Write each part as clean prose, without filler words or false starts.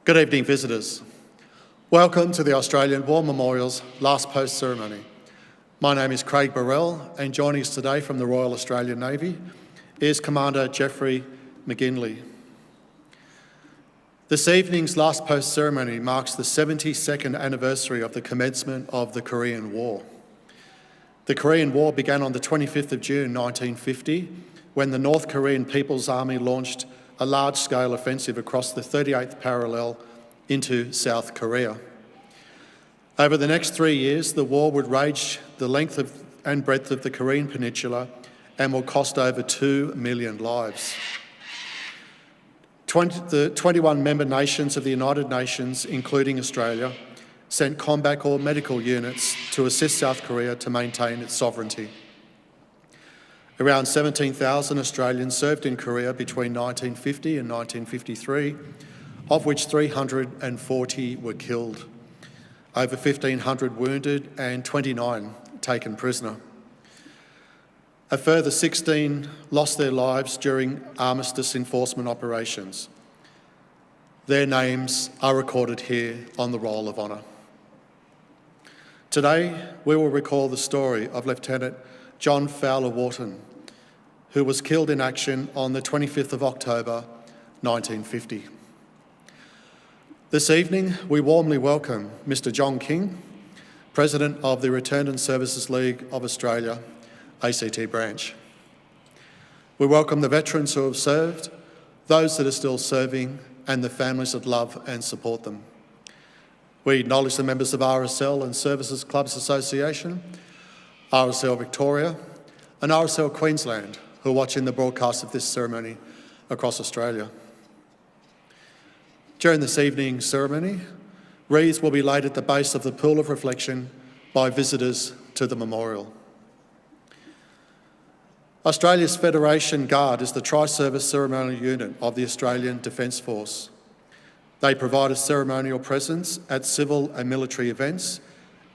Good evening, visitors. Welcome to the Australian War Memorial's Last Post ceremony. My name is Craig Burrell, and joining us today from the Royal Australian Navy is Commander Geoffrey McGinley. This evening's Last Post ceremony marks the 72nd anniversary of the commencement of the Korean War. The Korean War began on the 25th of June 1950, when the North Korean People's Army launched a large-scale offensive across the 38th parallel into South Korea. Over the next 3 years, the war would rage the length and breadth of the Korean Peninsula and will cost over 2 million lives. The 21 member nations of the United Nations, including Australia, sent combat or medical units to assist South Korea to maintain its sovereignty. Around 17,000 Australians served in Korea between 1950 and 1953, of which 340 were killed, over 1,500 wounded and 29 taken prisoner. A further 16 lost their lives during armistice enforcement operations. Their names are recorded here on the Roll of Honour. Today, we will recall the story of Lieutenant John Fowler Wathen, who was killed in action on the 25th of October 1950. This evening, we warmly welcome Mr. John King, President of the Returned and Services League of Australia, ACT branch. We welcome the veterans who have served, those that are still serving, and the families that love and support them. We acknowledge the members of RSL and Services Clubs Association, RSL Victoria, and RSL Queensland, who are watching the broadcast of this ceremony across Australia. During this evening's ceremony, wreaths will be laid at the base of the pool of reflection by visitors to the memorial. Australia's Federation Guard is the tri-service ceremonial unit of the Australian Defence Force. They provide a ceremonial presence at civil and military events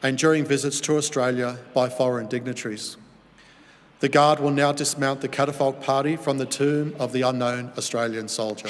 and during visits to Australia by foreign dignitaries. The Guard will now dismount the catafalque party from the tomb of the unknown Australian soldier.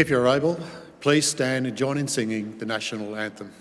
If you're able, please stand and join in singing the national anthem.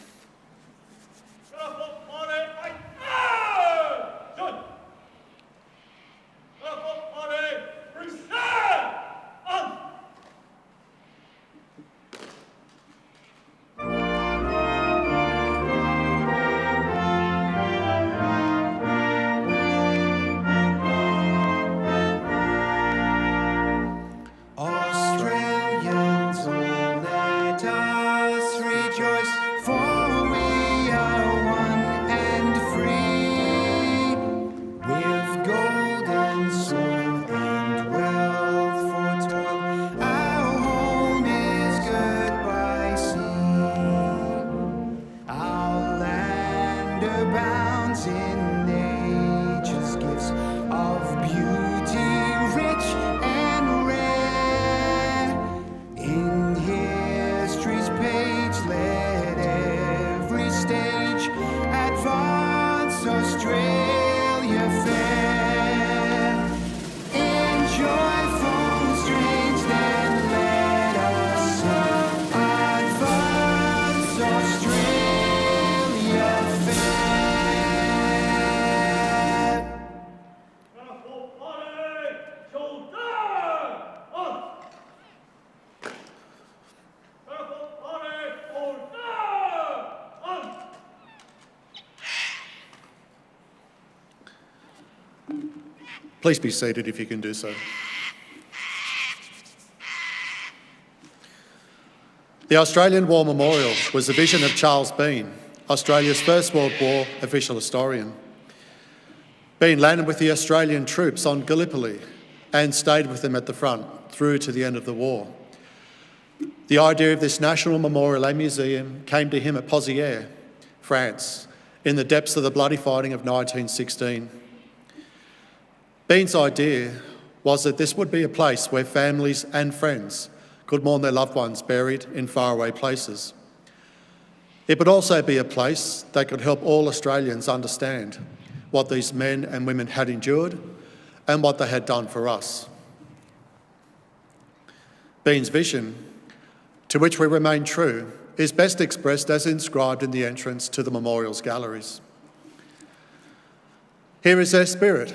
Please be seated if you can do so. The Australian War Memorial was the vision of Charles Bean, Australia's First World War official historian. Bean landed with the Australian troops on Gallipoli and stayed with them at the front through to the end of the war. The idea of this national memorial and museum came to him at Pozières, France, in the depths of the bloody fighting of 1916. Bean's idea was that this would be a place where families and friends could mourn their loved ones buried in faraway places. It would also be a place that could help all Australians understand what these men and women had endured and what they had done for us. Bean's vision, to which we remain true, is best expressed as inscribed in the entrance to the memorial's galleries. Here is their spirit,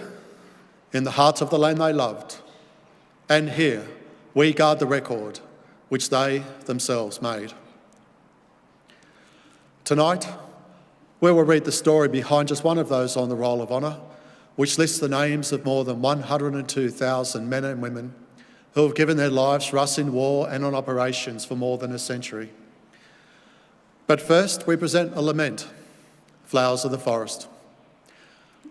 in the hearts of the land they loved, and here we guard the record which they themselves made. Tonight, we will read the story behind just one of those on the Roll of Honour, which lists the names of more than 102,000 men and women who have given their lives for us in war and on operations for more than a century. But first, we present a lament, Flowers of the Forest.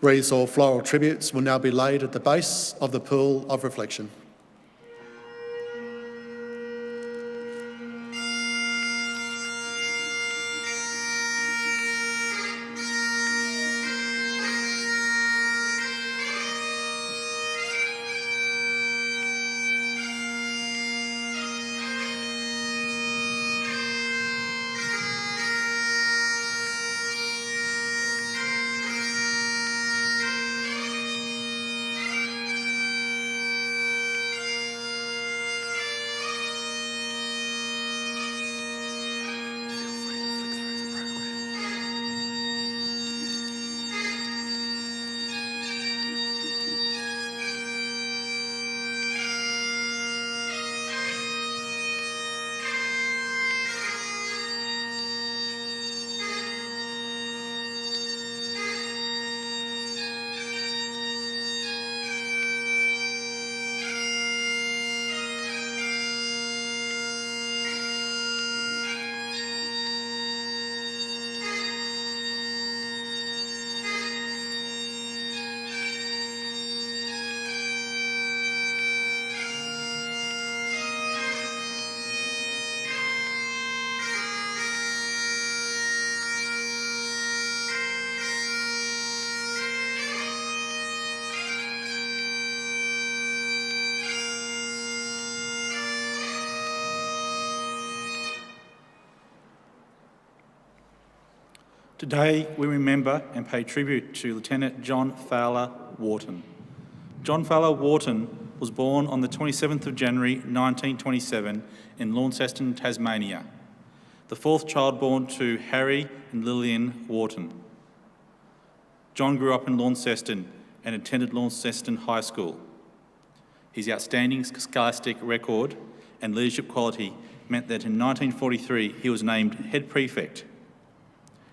Wreaths or floral tributes will now be laid at the base of the pool of reflection. Today, we remember and pay tribute to Lieutenant John Fowler Wathen. John Fowler Wathen was born on the 27th of January 1927 in Launceston, Tasmania, the fourth child born to Harry and Lillian Wathen. John grew up in Launceston and attended Launceston High School. His outstanding scholastic record and leadership quality meant that in 1943 he was named head prefect.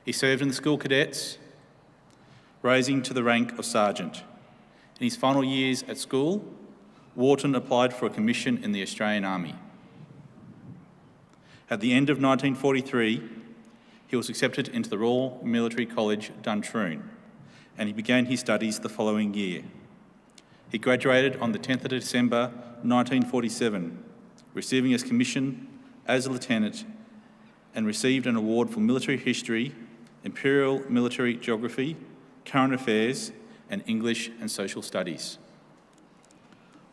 He served in the school cadets, rising to the rank of sergeant. In his final years at school, Wathen applied for a commission in the Australian Army. At the end of 1943, he was accepted into the Royal Military College, Duntroon, and he began his studies the following year. He graduated on the 10th of December 1947, receiving his commission as a lieutenant, and received an award for military history, imperial military geography, current affairs, and English and social studies.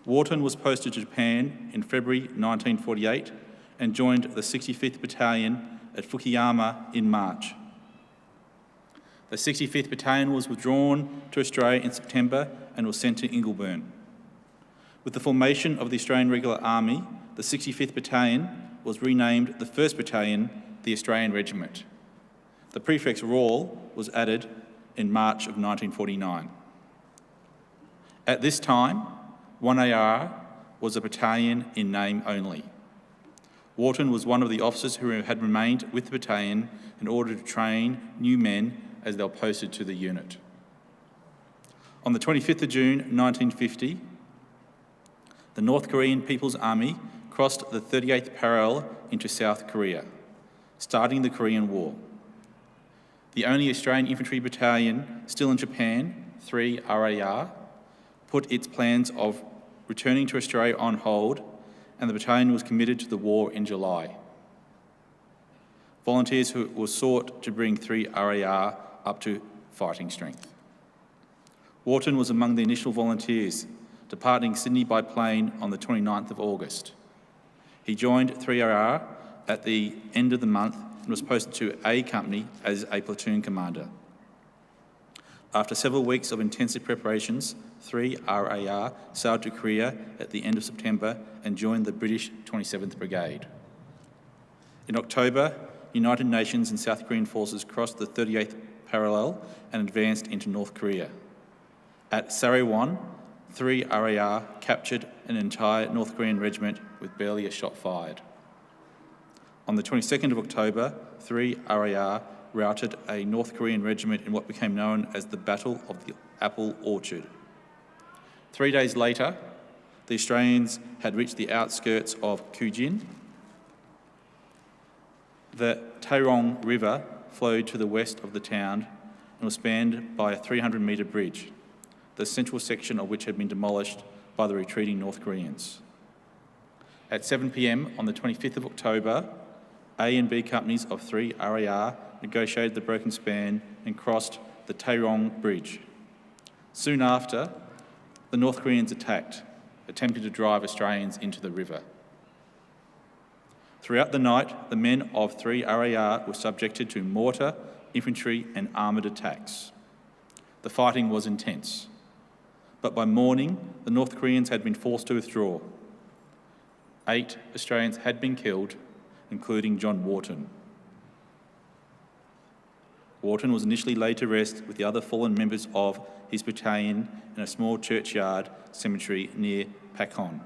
Wathen was posted to Japan in February 1948 and joined the 65th Battalion at Fukuyama in March. The 65th Battalion was withdrawn to Australia in September and was sent to Ingleburn. With the formation of the Australian Regular Army, the 65th Battalion was renamed the 1st Battalion, the Australian Regiment. The prefix Royal was added in March of 1949. At this time, 1AR was a battalion in name only. Wathen was one of the officers who had remained with the battalion in order to train new men as they were posted to the unit. On the 25th of June 1950, the North Korean People's Army crossed the 38th parallel into South Korea, starting the Korean War. The only Australian infantry battalion still in Japan, 3 RAR, put its plans of returning to Australia on hold, and the battalion was committed to the war in July. Volunteers were sought to bring 3 RAR up to fighting strength. Wathen was among the initial volunteers, departing Sydney by plane on the 29th of August. He joined 3RR at the end of the month and was posted to A Company as a platoon commander. After several weeks of intensive preparations, 3RAR sailed to Korea at the end of September and joined the British 27th Brigade. In October, United Nations and South Korean forces crossed the 38th parallel and advanced into North Korea. At Sarawon, 3RAR captured an entire North Korean regiment with barely a shot fired. On the 22nd of October, 3RAR routed a North Korean regiment in what became known as the Battle of the Apple Orchard. 3 days later, the Australians had reached the outskirts of Kujin. The Tairong River flowed to the west of the town and was spanned by a 300-metre bridge, the central section of which had been demolished by the retreating North Koreans. At 7 p.m. on the 25th of October, A and B companies of 3RAR negotiated the broken span and crossed the Tairong Bridge. Soon after, the North Koreans attacked, attempting to drive Australians into the river. Throughout the night, the men of 3RAR were subjected to mortar, infantry and armoured attacks. The fighting was intense, but by morning, the North Koreans had been forced to withdraw. 8 Australians had been killed, including John Wathen. Wathen was initially laid to rest with the other fallen members of his battalion in a small churchyard cemetery near Pakon.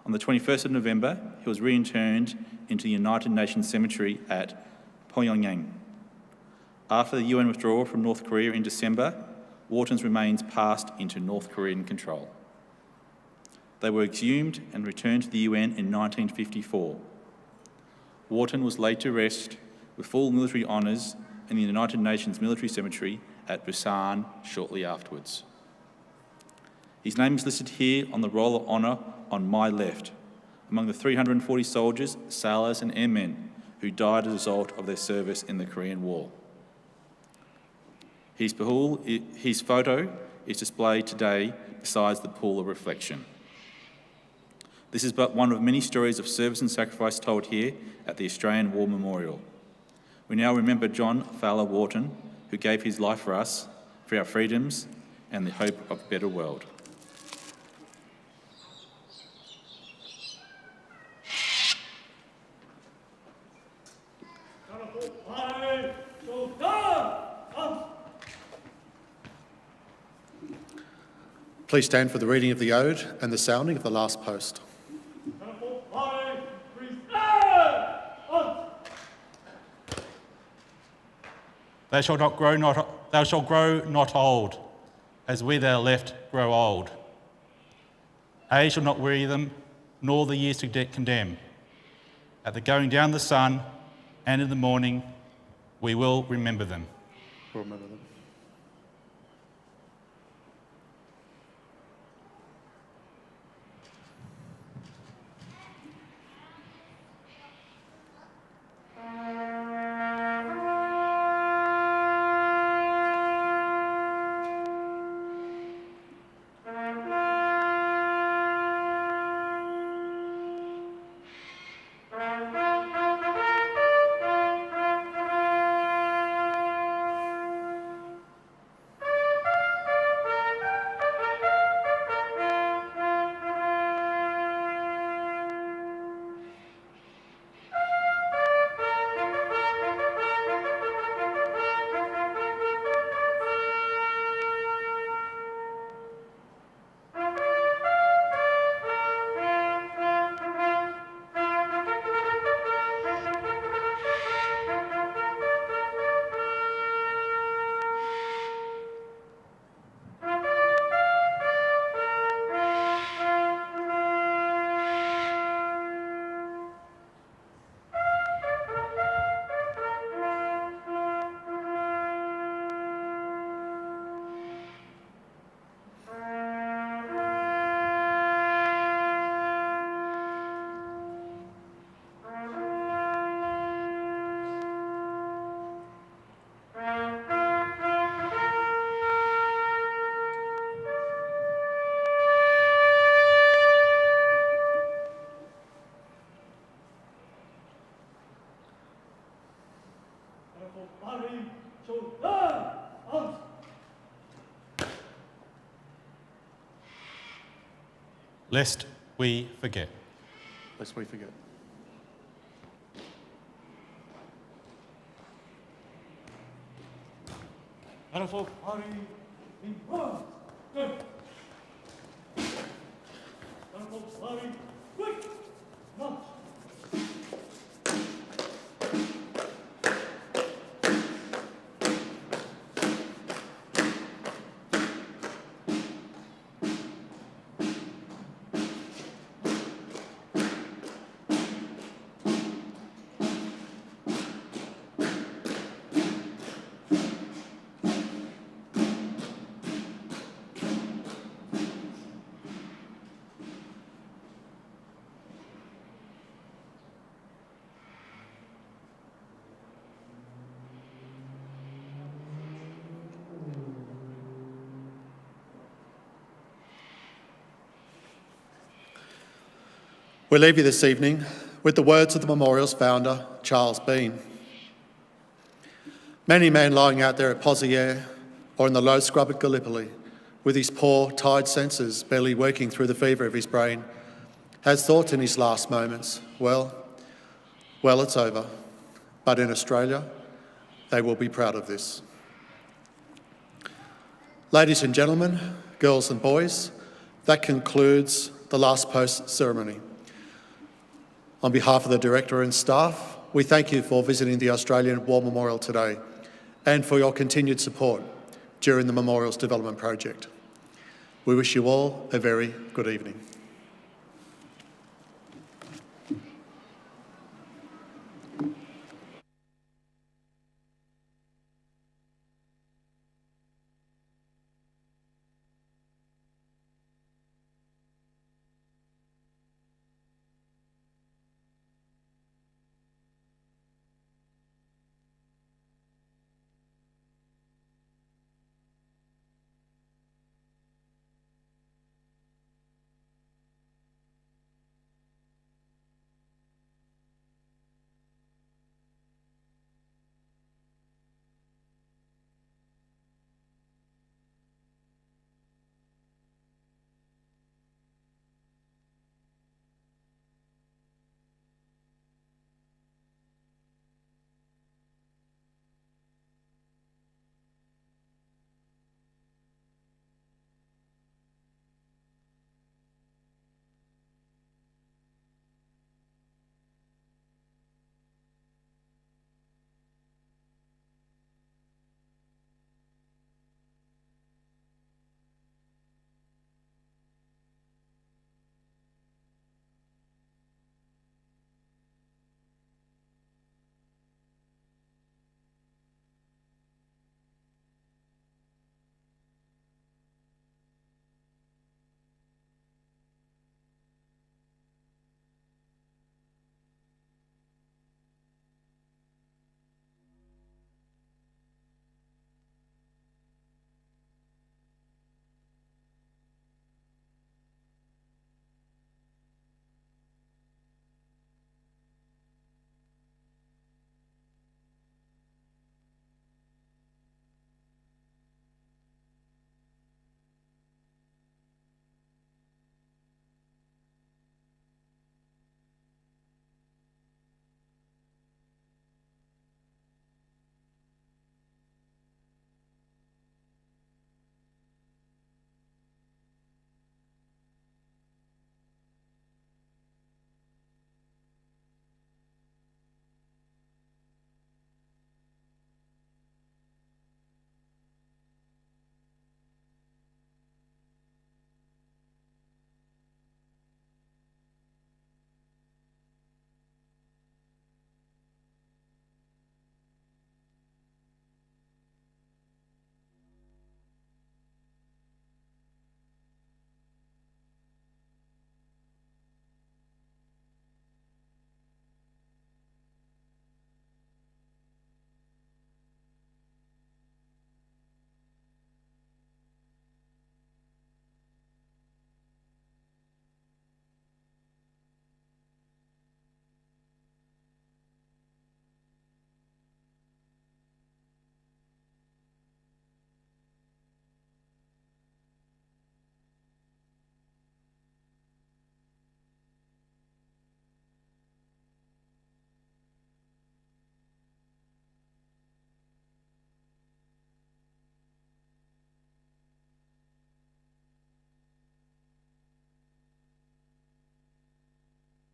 On the 21st of November, he was reinterred into the United Nations Cemetery at Pyongyang. After the UN withdrawal from North Korea in December, Wathen's remains passed into North Korean control. They were exhumed and returned to the UN in 1954. Wathen was laid to rest with full military honours in the United Nations Military Cemetery at Busan shortly afterwards. His name is listed here on the Roll of Honour on my left, among the 340 soldiers, sailors and airmen who died as a result of their service in the Korean War. His photo is displayed today beside the pool of reflection. This is but one of many stories of service and sacrifice told here at the Australian War Memorial. We now remember John Fowler Wathen, who gave his life for us, for our freedoms and the hope of a better world. Please stand for the reading of the ode and the sounding of the last post. Thou shalt grow not old, as we that are left grow old. Age shall not weary them, nor the years to condemn. At the going down the sun and in the morning, we will remember them. We'll remember them. Lest we forget. Lest we forget. We leave you this evening with the words of the memorial's founder, Charles Bean. Many a man lying out there at Pozieres or in the low scrub at Gallipoli, with his poor, tired senses barely working through the fever of his brain, has thought in his last moments, well, it's over. But in Australia, they will be proud of this. Ladies and gentlemen, girls and boys, that concludes the last post ceremony. On behalf of the Director and staff, we thank you for visiting the Australian War Memorial today and for your continued support during the Memorial's development project. We wish you all a very good evening.